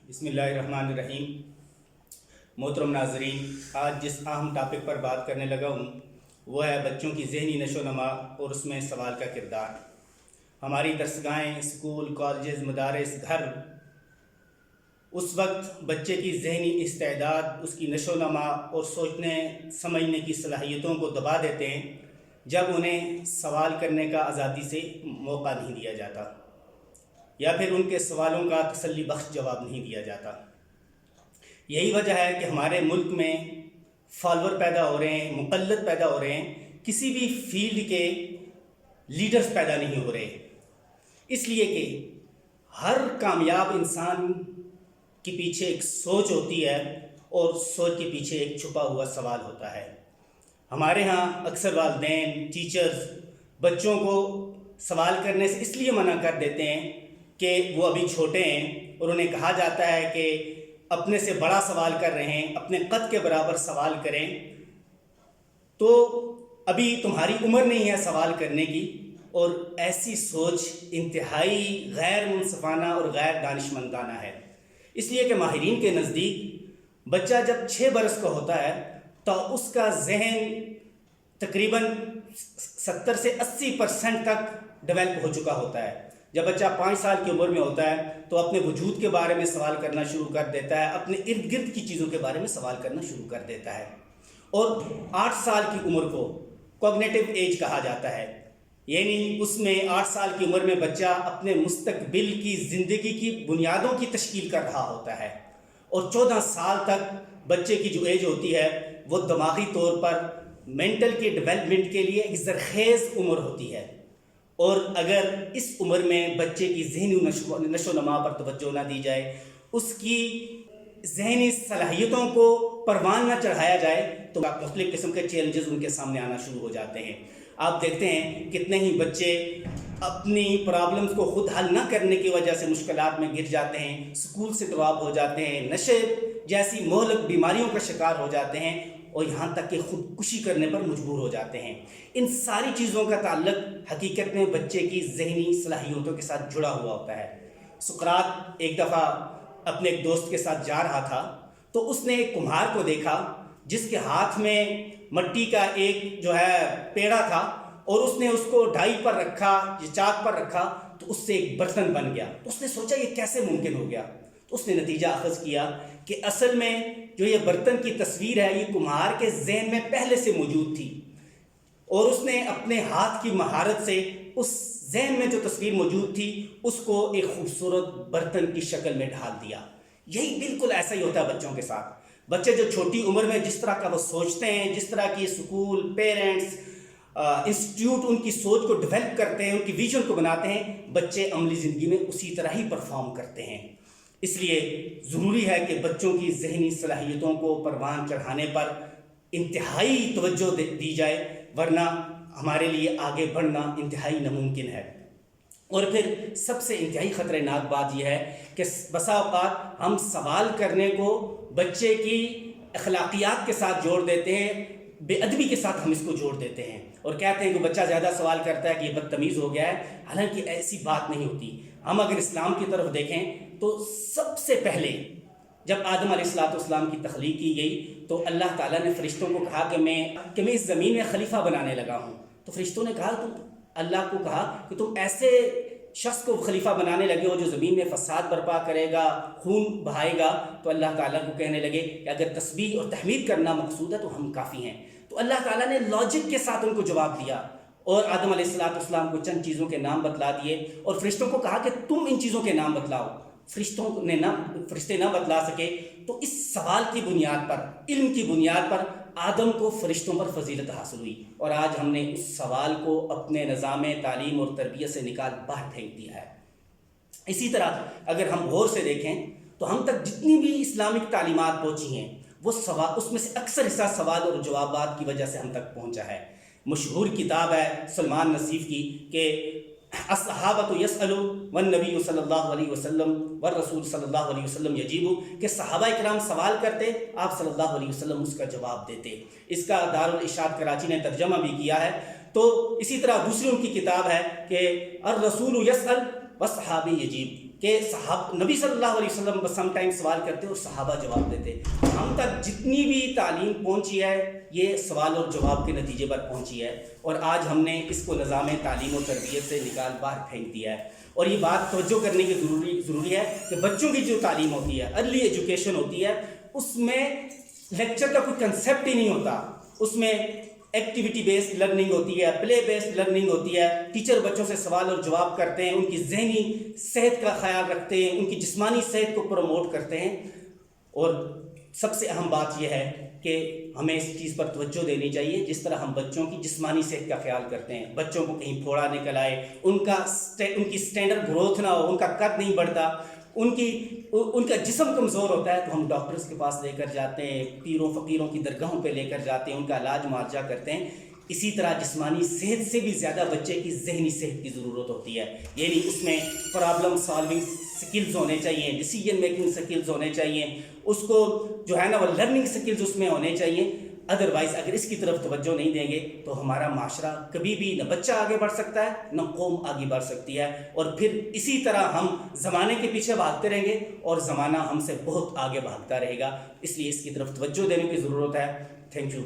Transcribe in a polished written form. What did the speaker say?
بسم اللہ الرحمن الرحیم۔ محترم ناظرین، آج جس اہم ٹاپک پر بات کرنے لگا ہوں وہ ہے بچوں کی ذہنی نشو و نما اور اس میں سوال کا کردار۔ ہماری درسگاہیں، اسکول، کالجز، مدارس، گھر اس وقت بچے کی ذہنی استعداد، اس کی نشو و نما اور سوچنے سمجھنے کی صلاحیتوں کو دبا دیتے ہیں جب انہیں سوال کرنے کا آزادی سے موقع نہیں دیا جاتا یا پھر ان کے سوالوں کا تسلی بخش جواب نہیں دیا جاتا۔ یہی وجہ ہے کہ ہمارے ملک میں فالوور پیدا ہو رہے ہیں، مقلد پیدا ہو رہے ہیں، کسی بھی فیلڈ کے لیڈرز پیدا نہیں ہو رہے، اس لیے کہ ہر کامیاب انسان کے پیچھے ایک سوچ ہوتی ہے اور سوچ کے پیچھے ایک چھپا ہوا سوال ہوتا ہے۔ ہمارے ہاں اکثر والدین، ٹیچرز بچوں کو سوال کرنے سے اس لیے منع کر دیتے ہیں کہ وہ ابھی چھوٹے ہیں اور انہیں کہا جاتا ہے کہ اپنے سے بڑا سوال کر رہے ہیں، اپنے قد کے برابر سوال کریں، تو ابھی تمہاری عمر نہیں ہے سوال کرنے کی۔ اور ایسی سوچ انتہائی غیر منصفانہ اور غیر دانشمندانہ ہے، اس لیے کہ ماہرین کے نزدیک بچہ جب 6 برس کا ہوتا ہے تو اس کا ذہن تقریباً 70 سے 80% تک ڈیولپ ہو چکا ہوتا ہے۔ جب بچہ 5 سال کی عمر میں ہوتا ہے تو اپنے وجود کے بارے میں سوال کرنا شروع کر دیتا ہے، اپنے ارد گرد کی چیزوں کے بارے میں سوال کرنا شروع کر دیتا ہے۔ اور 8 سال کی عمر کو کوگنیٹو ایج کہا جاتا ہے، یعنی اس میں 8 سال کی عمر میں بچہ اپنے مستقبل کی زندگی کی بنیادوں کی تشکیل کر رہا ہوتا ہے، اور 14 سال تک بچے کی جو ایج ہوتی ہے وہ دماغی طور پر مینٹل کے ڈیولپمنٹ کے لیے ایک زرخیز عمر ہوتی ہے۔ اور اگر اس عمر میں بچے کی ذہنی نشو و نما پر توجہ نہ دی جائے، اس کی ذہنی صلاحیتوں کو پروان نہ چڑھایا جائے تو مختلف قسم کے چیلنجز ان کے سامنے آنا شروع ہو جاتے ہیں۔ آپ دیکھتے ہیں کتنے ہی بچے اپنی پرابلمز کو خود حل نہ کرنے کی وجہ سے مشکلات میں گر جاتے ہیں، اسکول سے ڈراپ ہو جاتے ہیں، نشے جیسی مہلک بیماریوں کا شکار ہو جاتے ہیں اور یہاں تک کہ خودکشی کرنے پر مجبور ہو جاتے ہیں۔ ان ساری چیزوں کا تعلق حقیقت میں بچے کی ذہنی صلاحیتوں کے ساتھ جڑا ہوا ہوتا ہے۔ سقراط ایک دفعہ اپنے ایک دوست کے ساتھ جا رہا تھا تو اس نے ایک کمہار کو دیکھا جس کے ہاتھ میں مٹی کا ایک پیڑا تھا، اور اس نے اس کو ڈھائی پر رکھا، چاک پر رکھا تو اس سے ایک برتن بن گیا۔ تو اس نے سوچا یہ کیسے ممکن ہو گیا؟ تو اس نے نتیجہ اخذ کیا کہ اصل میں جو یہ برتن کی تصویر ہے یہ کمہار کے ذہن میں پہلے سے موجود تھی، اور اس نے اپنے ہاتھ کی مہارت سے اس ذہن میں جو تصویر موجود تھی اس کو ایک خوبصورت برتن کی شکل میں ڈھال دیا۔ یہی بالکل ایسا ہی ہوتا ہے بچوں کے ساتھ۔ بچے جو چھوٹی عمر میں جس طرح کا وہ سوچتے ہیں، جس طرح کی اسکول، پیرنٹس، انسٹیٹیوٹ ان کی سوچ کو ڈیولپ کرتے ہیں، ان کی ویژن کو بناتے ہیں، بچے عملی زندگی میں اسی طرح ہی پرفارم کرتے ہیں۔ اس لیے ضروری ہے کہ بچوں کی ذہنی صلاحیتوں کو پروان چڑھانے پر انتہائی توجہ دی جائے، ورنہ ہمارے لیے آگے بڑھنا انتہائی ناممکن ہے۔ اور پھر سب سے انتہائی خطرناک بات یہ ہے کہ بسا اوقات ہم سوال کرنے کو بچے کی اخلاقیات کے ساتھ جوڑ دیتے ہیں، بے ادبی کے ساتھ ہم اس کو جوڑ دیتے ہیں اور کہتے ہیں کہ بچہ زیادہ سوال کرتا ہے کہ یہ بدتمیز ہو گیا ہے، حالانکہ ایسی بات نہیں ہوتی۔ ہم اگر اسلام کی طرف دیکھیں تو سب سے پہلے جب آدم علیہ السلام کی تخلیق کی گئی تو اللہ تعالیٰ نے فرشتوں کو کہا کہ میں اس زمین میں خلیفہ بنانے لگا ہوں۔ تو فرشتوں نے کہا اللہ کو کہا کہ تم ایسے شخص کو خلیفہ بنانے لگے ہو جو زمین میں فساد برپا کرے گا، خون بہائے گا۔ تو اللہ تعالیٰ کو کہنے لگے کہ اگر تسبیح اور تحمید کرنا مقصود ہے تو ہم کافی ہیں۔ تو اللہ تعالیٰ نے لاجک کے ساتھ ان کو جواب دیا اور آدم علیہ السلام کو چند چیزوں کے نام بتلا دیے اور فرشتوں کو کہا کہ تم ان چیزوں کے نام بتلاؤ۔ فرشتے نہ بتلا سکے تو اس سوال کی بنیاد پر، علم کی بنیاد پر آدم کو فرشتوں پر فضیلت حاصل ہوئی، اور آج ہم نے اس سوال کو اپنے نظام تعلیم اور تربیت سے نکال باہر پھینک دیا ہے۔ اسی طرح اگر ہم غور سے دیکھیں تو ہم تک جتنی بھی اسلامک تعلیمات پہنچی ہیں وہ اس میں سے اکثر حصہ سوال اور جوابات کی وجہ سے ہم تک پہنچا ہے۔ مشہور کتاب ہے سلمان نصیف کی کہ الصحابۃ یسألوا والنبی صلی اللہ علیہ وسلم والرسول صلی اللہ علیہ وسلم یجیب، کہ صحابہ کرام سوال کرتے، آپ صلی اللہ علیہ وسلم اس کا جواب دیتے۔ اس کا دارالارشاد کراچی نے ترجمہ بھی کیا ہے۔ تو اسی طرح دوسری ان کی کتاب ہے کہ الرسول یسأل والصحابی یجیب، کہ نبی صلی اللہ علیہ وسلم سم ٹائم سوال کرتے اور صحابہ جواب دیتے. ہم تک جتنی بھی تعلیم پہنچی ہے یہ سوال اور جواب کے نتیجے پر پہنچی ہے, اور آج ہم نے اس کو نظام تعلیم و تربیت سے نکال باہر پھینک دیا ہے. اور یہ بات توجہ کرنے کی ضروری ہے کہ بچوں کی جو تعلیم ہوتی ہے, ارلی ایجوکیشن ہوتی ہے, اس میں لیکچر کا کوئی کنسیپٹ ہی نہیں ہوتا. اس میں ایکٹیویٹی بیسڈ لرننگ ہوتی ہے, پلے بیسڈ لرننگ ہوتی ہے. ٹیچر بچوں سے سوال اور جواب کرتے ہیں, ان کی ذہنی صحت کا خیال رکھتے ہیں, ان کی جسمانی صحت کو پروموٹ کرتے ہیں. اور سب سے اہم بات یہ ہے کہ ہمیں اس چیز پر توجہ دینی چاہیے جس طرح ہم بچوں کی جسمانی صحت کا خیال کرتے ہیں. بچوں کو کہیں پھوڑا نکل آئے, ان کی اسٹینڈرڈ گروتھ نہ ہو, ان کا قد نہیں بڑھتا, ان کا جسم کمزور ہوتا ہے, تو ہم ڈاکٹرز کے پاس لے کر جاتے ہیں, پیروں فقیروں کی درگاہوں پہ لے کر جاتے ہیں, ان کا علاج معالجہ کرتے ہیں. اسی طرح جسمانی صحت سے بھی زیادہ بچے کی ذہنی صحت کی ضرورت ہوتی ہے. یعنی اس میں پرابلم سالونگ سکلز ہونے چاہیے, ڈیسیجن میکنگ سکلز ہونے چاہیے, اس کو جو ہے نا وہ لرننگ سکلز اس میں ہونے چاہیے. ادروائز اگر اس کی طرف توجہ نہیں دیں گے تو ہمارا معاشرہ کبھی بھی نہ بچہ آگے بڑھ سکتا ہے نہ قوم آگے بڑھ سکتی ہے, اور پھر اسی طرح ہم زمانے کے پیچھے بھاگتے رہیں گے اور زمانہ ہم سے بہت آگے بھاگتا رہے گا. اس لیے اس کی طرف توجہ دینے کی ضرورت ہے. Thank you.